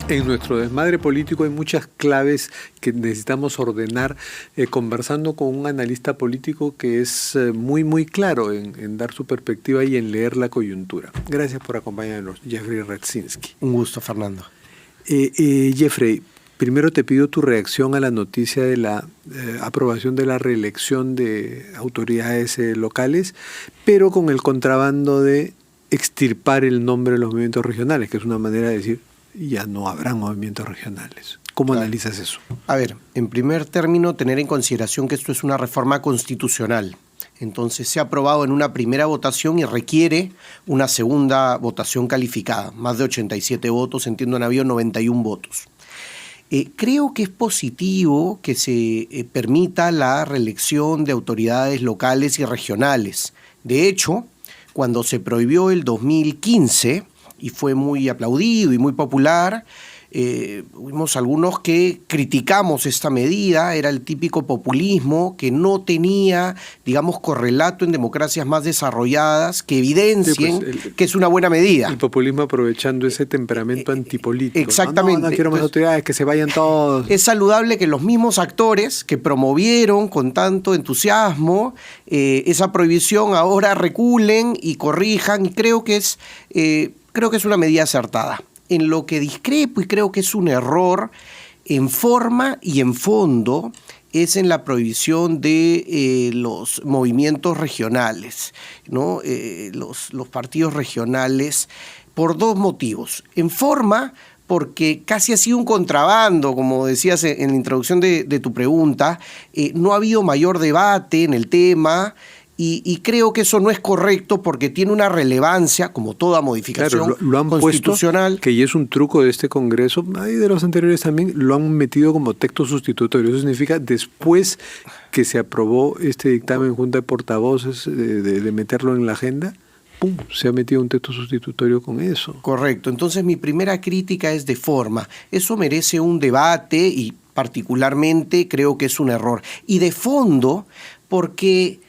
En nuestro desmadre político hay muchas claves que necesitamos ordenar conversando con un analista político que es muy claro en dar su perspectiva y en leer la coyuntura. Gracias por acompañarnos, Jeffrey Radzinski. Un gusto, Fernando. Jeffrey, primero te pido tu reacción a la noticia de la aprobación de la reelección de autoridades locales, pero con el contrabando de extirpar el nombre de los movimientos regionales, que es una manera de decir ya no habrán movimientos regionales. ¿Cómo analizas eso? A ver, en primer término, tener en consideración que esto es una reforma constitucional. Entonces se ha aprobado en una primera votación y requiere una segunda votación calificada. Más de 87 votos, entiendo, han habido 91 votos. Creo que es positivo que se permita la reelección de autoridades locales y regionales. De hecho, cuando se prohibió el 2015, y fue muy aplaudido y muy popular, hubo algunos que criticamos esta medida. Era el típico populismo que no tenía, digamos, correlato en democracias más desarrolladas que evidencien que es una buena medida. El populismo aprovechando ese temperamento antipolítico. Exactamente. No quiero más autoridades, que se vayan todos. Es saludable que los mismos actores que promovieron con tanto entusiasmo esa prohibición ahora reculen y corrijan, y creo que es una medida acertada. En lo que discrepo y creo que es un error en forma y en fondo es en la prohibición de los movimientos regionales, ¿no? Los partidos regionales, por dos motivos. En forma, porque casi ha sido un contrabando, como decías en la introducción de tu pregunta. No ha habido mayor debate en el tema. Y creo que eso no es correcto porque tiene una relevancia, como toda modificación lo han constitucional. Puesto, que ya es un truco de este Congreso, y de los anteriores también, lo han metido como texto sustitutorio. Eso significa, después que se aprobó este dictamen en Junta de Portavoces, de meterlo en la agenda, ¡pum!, se ha metido un texto sustitutorio con eso. Correcto. Entonces mi primera crítica es de forma. Eso merece un debate y particularmente creo que es un error. Y de fondo, porque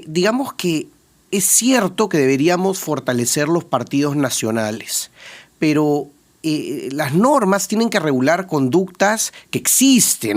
digamos que es cierto que deberíamos fortalecer los partidos nacionales, pero las normas tienen que regular conductas que existen,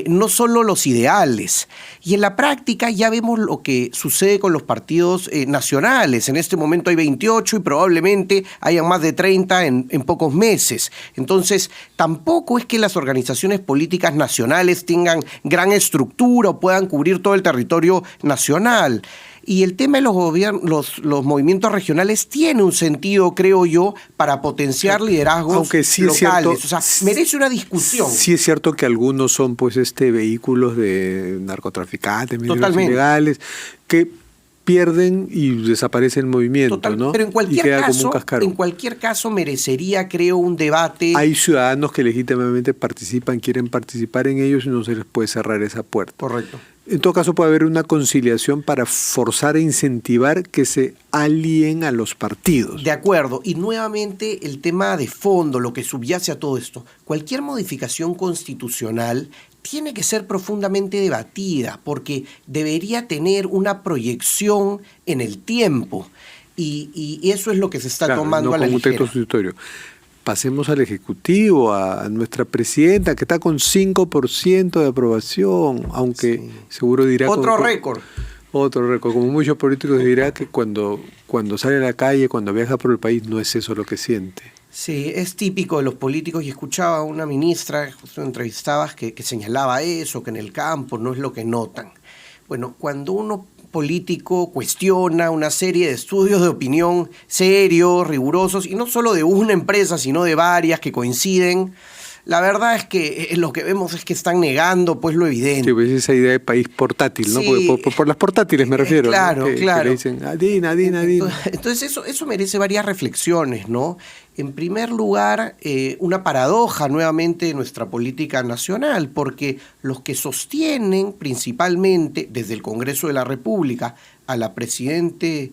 no solo los ideales. Y en la práctica ya vemos lo que sucede con los partidos nacionales. En este momento hay 28 y probablemente hayan más de 30 en pocos meses. Entonces, tampoco es que las organizaciones políticas nacionales tengan gran estructura o puedan cubrir todo el territorio nacional. Y el tema de los movimientos regionales tiene un sentido, creo yo, para potenciar liderazgos aunque sí locales. Es cierto, o sea, merece una discusión. Sí es cierto que algunos son pues vehículos de narcotraficantes, medios ilegales, que pierden y desaparece el movimiento. Total, ¿no? Pero en cualquier caso merecería, creo, un debate. Hay ciudadanos que legítimamente participan, quieren participar en ellos y no se les puede cerrar esa puerta. Correcto. En todo caso puede haber una conciliación para forzar e incentivar que se alíen a los partidos. De acuerdo. Y nuevamente el tema de fondo, lo que subyace a todo esto. Cualquier modificación constitucional tiene que ser profundamente debatida porque debería tener una proyección en el tiempo. Y eso es lo que se está tomando no a la como un ligera. texto sustitutorio. Pasemos al Ejecutivo, a nuestra presidenta, que está con 5% de aprobación, aunque sí, seguro dirá... Otro récord. Otro récord. Como muchos políticos dirá que cuando sale a la calle, cuando viaja por el país, no es eso lo que siente. Sí, es típico de los políticos, y escuchaba a una ministra, justo entrevistabas, que señalaba eso, que en el campo no es lo que notan. Bueno, cuando uno político cuestiona una serie de estudios de opinión serios, rigurosos, y no solo de una empresa, sino de varias que coinciden, la verdad es que lo que vemos es que están negando pues lo evidente. Sí, pues esa idea de país portátil, ¿no? Sí, por las portátiles me refiero. Claro, ¿no? claro. Que le dicen, Adina. Entonces eso merece varias reflexiones, ¿no? En primer lugar, una paradoja nuevamente de nuestra política nacional, porque los que sostienen principalmente desde el Congreso de la República a la presidenta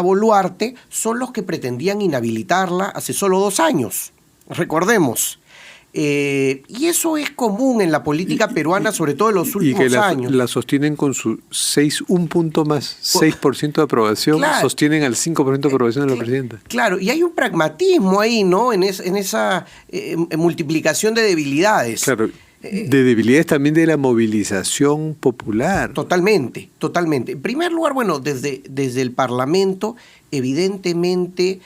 Boluarte son los que pretendían inhabilitarla hace solo 2 años. Recordemos. Y eso es común en la política peruana, sobre todo en los últimos años. Y que la sostienen con su un punto más, 6% de aprobación, claro, sostienen al 5% de aprobación de la presidenta. Claro, y hay un pragmatismo ahí, ¿no? En esa multiplicación de debilidades. Claro, de debilidades también de la movilización popular. Totalmente, totalmente. En primer lugar, bueno, desde el Parlamento, evidentemente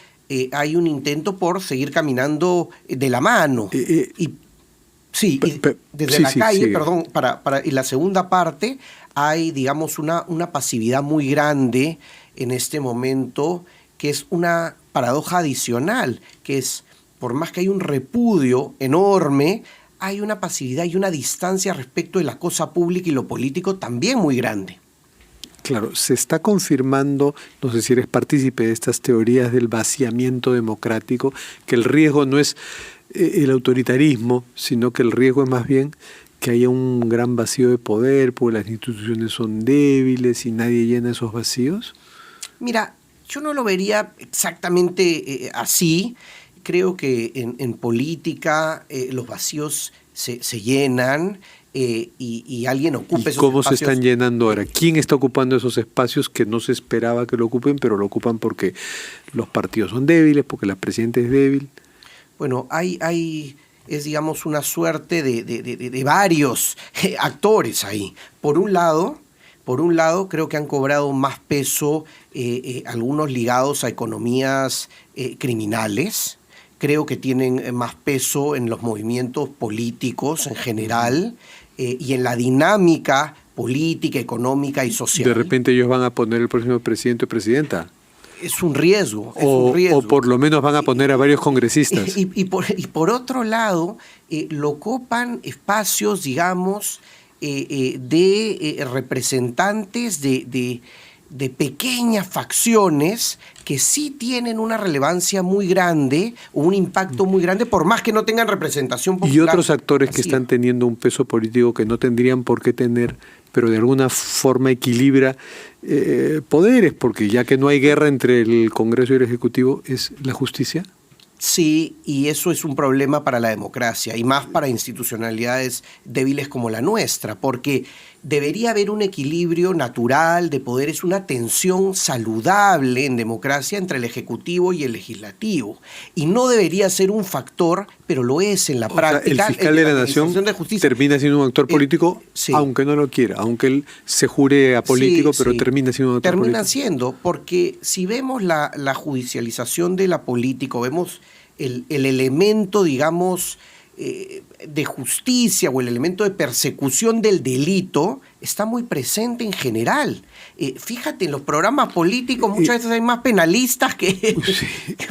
hay un intento por seguir caminando de la mano. Desde la calle, sí. Perdón, y la segunda parte, hay, digamos, una pasividad muy grande en este momento, que es una paradoja adicional, que es, por más que hay un repudio enorme, hay una pasividad y una distancia respecto de la cosa pública y lo político también muy grande. Claro, se está confirmando, no sé si eres partícipe de estas teorías del vaciamiento democrático, que el riesgo no es el autoritarismo, sino que el riesgo es más bien que haya un gran vacío de poder, porque las instituciones son débiles y nadie llena esos vacíos. Mira, yo no lo vería exactamente así. Creo que en política los vacíos se llenan y alguien ocupa esos espacios. ¿Cómo se están llenando ahora? ¿Quién está ocupando esos espacios que no se esperaba que lo ocupen, pero lo ocupan porque los partidos son débiles, porque la presidenta es débil? Bueno, es digamos una suerte de varios actores ahí. Por un lado, creo que han cobrado más peso algunos ligados a economías criminales. Creo que tienen más peso en los movimientos políticos en general y en la dinámica política, económica y social. De repente ellos van a poner el próximo presidente o presidenta. Es un riesgo. O por lo menos van a poner a varios congresistas. Y por otro lado, lo copan espacios, digamos, de representantes de pequeñas facciones que sí tienen una relevancia muy grande o un impacto muy grande, por más que no tengan representación popular. Y otros actores que están teniendo un peso político que no tendrían por qué tener, pero de alguna forma equilibra poderes, porque ya que no hay guerra entre el Congreso y el Ejecutivo, ¿es la justicia? Sí, y eso es un problema para la democracia y más para institucionalidades débiles como la nuestra, porque debería haber un equilibrio natural de poderes, una tensión saludable en democracia entre el Ejecutivo y el Legislativo. Y no debería ser un factor, pero lo es en la práctica. El fiscal de la Nación termina siendo un actor político, sí, aunque no lo quiera, aunque él se jure apolítico, sí, pero sí, termina siendo un actor político. Termina siendo, porque si vemos la judicialización de la política, vemos el elemento, digamos, de justicia o el elemento de persecución del delito está muy presente en general. Fíjate, en los programas políticos muchas veces hay más penalistas que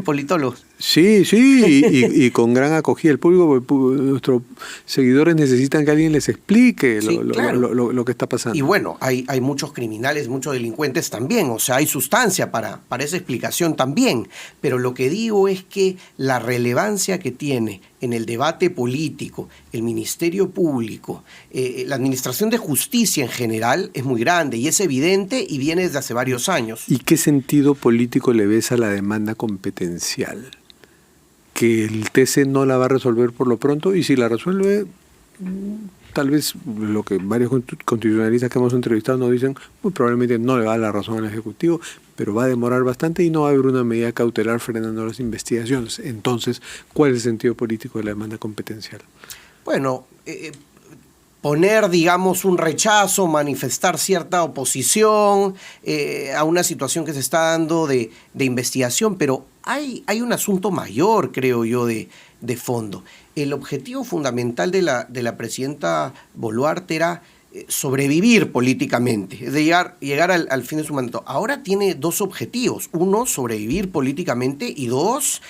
politólogos. Sí, y con gran acogida del público, porque nuestros seguidores necesitan que alguien les explique lo que está pasando. Y bueno, hay muchos criminales, muchos delincuentes también, o sea, hay sustancia para esa explicación también, pero lo que digo es que la relevancia que tiene en el debate político, el Ministerio Público, la Administración de Justicia en general es muy grande y es evidente y viene desde hace varios años. ¿Y qué sentido político le ves a la demanda competencial? Que el TC no la va a resolver por lo pronto, y si la resuelve, tal vez lo que varios constitucionalistas que hemos entrevistado nos dicen, muy probablemente no le va a dar la razón al Ejecutivo, pero va a demorar bastante y no va a haber una medida cautelar frenando las investigaciones. Entonces, ¿cuál es el sentido político de la demanda competencial? Bueno, poner, digamos, un rechazo, manifestar cierta oposición a una situación que se está dando de investigación, pero hay un asunto mayor, creo yo, de fondo. El objetivo fundamental de la presidenta Boluarte era sobrevivir políticamente, es de llegar al fin de su mandato. Ahora tiene dos objetivos: uno, sobrevivir políticamente, y dos,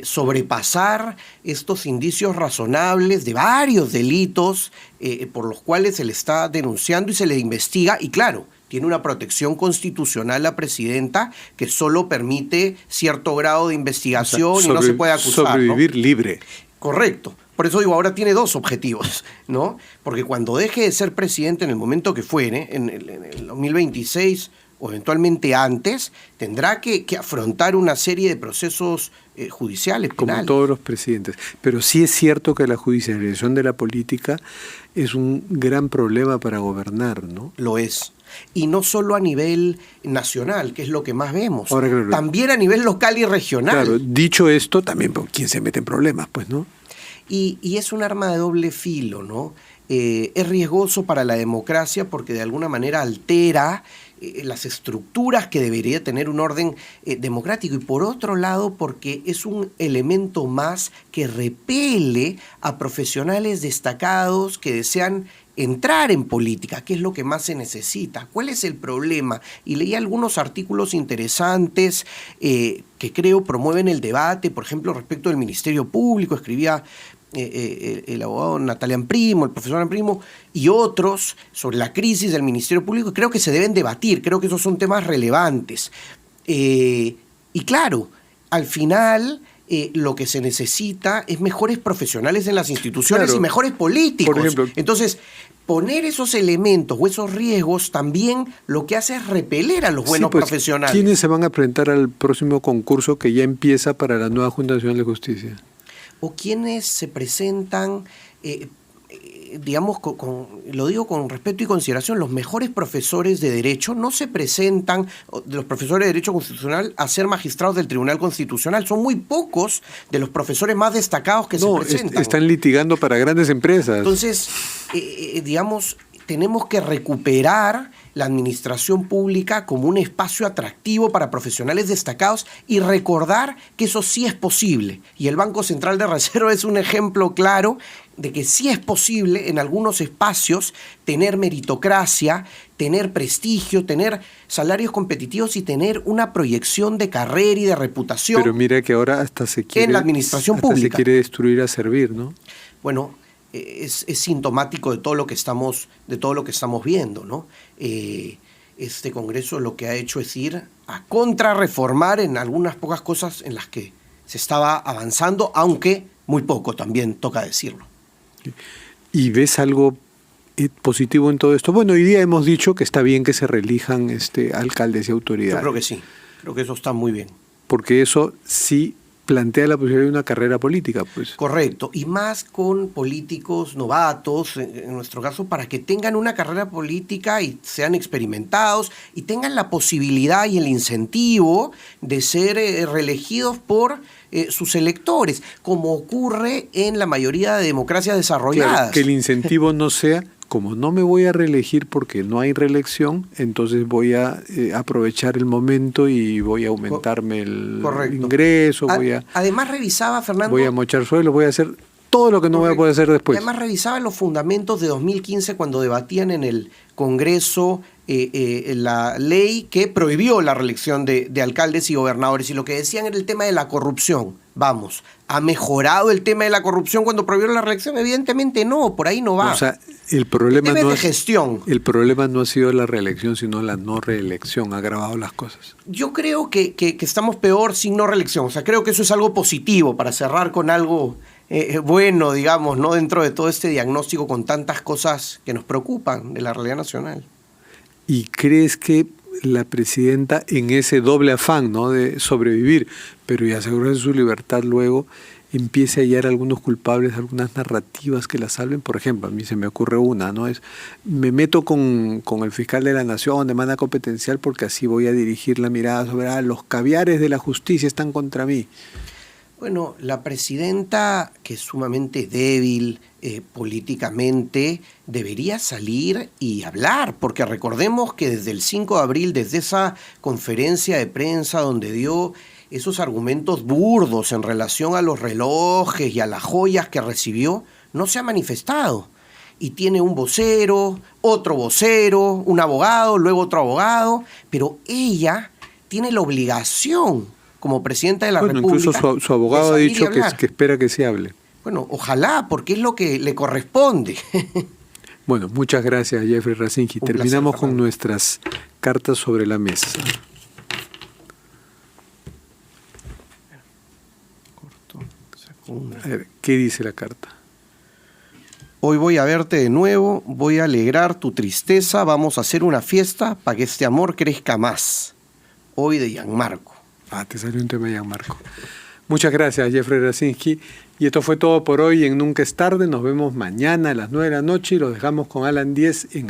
sobrepasar estos indicios razonables de varios delitos por los cuales se le está denunciando y se le investiga, y claro, tiene una protección constitucional la presidenta que solo permite cierto grado de investigación, y no se puede acusar. Sobrevivir, ¿no? Libre. Correcto. Por eso digo, ahora tiene dos objetivos, ¿no? Porque cuando deje de ser presidente en el momento que fuere, en el 2026 o eventualmente antes, tendrá que afrontar una serie de procesos judiciales, penales. Como todos los presidentes. Pero sí es cierto que la judicialización de la política es un gran problema para gobernar, ¿no? Lo es. Y no solo a nivel nacional, que es lo que más vemos. Ahora, claro, también a nivel local y regional. Claro, dicho esto, también ¿quién se mete en problemas? Pues, ¿no? Y es un arma de doble filo, ¿no? Es riesgoso para la democracia porque de alguna manera altera las estructuras que debería tener un orden democrático, y por otro lado porque es un elemento más que repele a profesionales destacados que desean entrar en política, que es lo que más se necesita. ¿Cuál es el problema? Y leí algunos artículos interesantes que creo promueven el debate, por ejemplo, respecto del Ministerio Público. Escribía el abogado Natalian Primo, el profesor Primo, y otros sobre la crisis del Ministerio Público, y creo que se deben debatir, creo que esos son temas relevantes. Y claro, al final lo que se necesita es mejores profesionales en las instituciones, claro, y mejores políticos. Por ejemplo, entonces, poner esos elementos o esos riesgos también lo que hace es repeler a los buenos profesionales. ¿Quiénes se van a presentar al próximo concurso que ya empieza para la nueva Junta Nacional de Justicia? O quienes se presentan, digamos, lo digo con respeto y consideración, los mejores profesores de Derecho no se presentan, los profesores de Derecho Constitucional, a ser magistrados del Tribunal Constitucional. Son muy pocos de los profesores más destacados que se presentan. Están litigando para grandes empresas. Entonces, digamos, tenemos que recuperar la administración pública como un espacio atractivo para profesionales destacados y recordar que eso sí es posible. Y el Banco Central de Reserva es un ejemplo claro de que sí es posible en algunos espacios tener meritocracia, tener prestigio, tener salarios competitivos y tener una proyección de carrera y de reputación. Pero mira que ahora hasta se quiere, en la administración pública se quiere destruir a servir, ¿no? Bueno, es sintomático de todo lo que estamos viendo, ¿no? Este Congreso lo que ha hecho es ir a contrarreformar en algunas pocas cosas en las que se estaba avanzando, aunque muy poco, también toca decirlo. ¿Y ves algo positivo en todo esto? Bueno, hoy día hemos dicho que está bien que se reelijan alcaldes y autoridades. Yo creo que sí, creo que eso está muy bien. Porque eso sí plantea la posibilidad de una carrera política, pues. Correcto, y más con políticos novatos, en nuestro caso, para que tengan una carrera política y sean experimentados y tengan la posibilidad y el incentivo de ser reelegidos por sus electores, como ocurre en la mayoría de democracias desarrolladas. Claro, que el incentivo no sea, como no me voy a reelegir porque no hay reelección, entonces voy a aprovechar el momento y voy a aumentarme el ingreso. Además revisaba, Fernando... Voy a mochar suelo, voy a hacer todo lo que no voy a poder hacer después. Además revisaba los fundamentos de 2015 cuando debatían en el Congreso la ley que prohibió la reelección de alcaldes y gobernadores, y lo que decían era el tema de la corrupción. Vamos, ¿ha mejorado el tema de la corrupción cuando prohibieron la reelección? Evidentemente no, por ahí no va. O sea, el problema no es gestión. El problema no ha sido la reelección, sino la no reelección. Ha agravado las cosas. Yo creo que estamos peor sin no reelección. O sea, creo que eso es algo positivo para cerrar con algo bueno, digamos, ¿no? Dentro de todo este diagnóstico con tantas cosas que nos preocupan de la realidad nacional. ¿Y crees que la presidenta, en ese doble afán, ¿no?, de sobrevivir, pero y asegurarse su libertad luego, empiece a hallar algunos culpables, algunas narrativas que la salven? Por ejemplo, a mí se me ocurre una, ¿no? Me meto con el fiscal de la Nación de manera competencial porque así voy a dirigir la mirada sobre los caviares de la justicia están contra mí. Bueno, la presidenta, que es sumamente débil políticamente, debería salir y hablar, porque recordemos que desde el 5 de abril, desde esa conferencia de prensa donde dio esos argumentos burdos en relación a los relojes y a las joyas que recibió, no se ha manifestado. Y tiene un vocero, otro vocero, un abogado, luego otro abogado, pero ella tiene la obligación como presidenta de la República. Incluso su abogado ha dicho que espera que se hable. Bueno, ojalá, porque es lo que le corresponde. Bueno, muchas gracias, Jeffrey Racinski. Terminamos con nuestras cartas sobre la mesa. A ver, ¿qué dice la carta? Hoy voy a verte de nuevo, voy a alegrar tu tristeza, vamos a hacer una fiesta para que este amor crezca más. Hoy de Gianmarco. Ah, te salió un tema de Gianmarco. Muchas gracias, Jeffrey Rasinski. Y esto fue todo por hoy en Nunca es tarde. Nos vemos mañana a las 9 de la noche y lo dejamos con Alan Díez en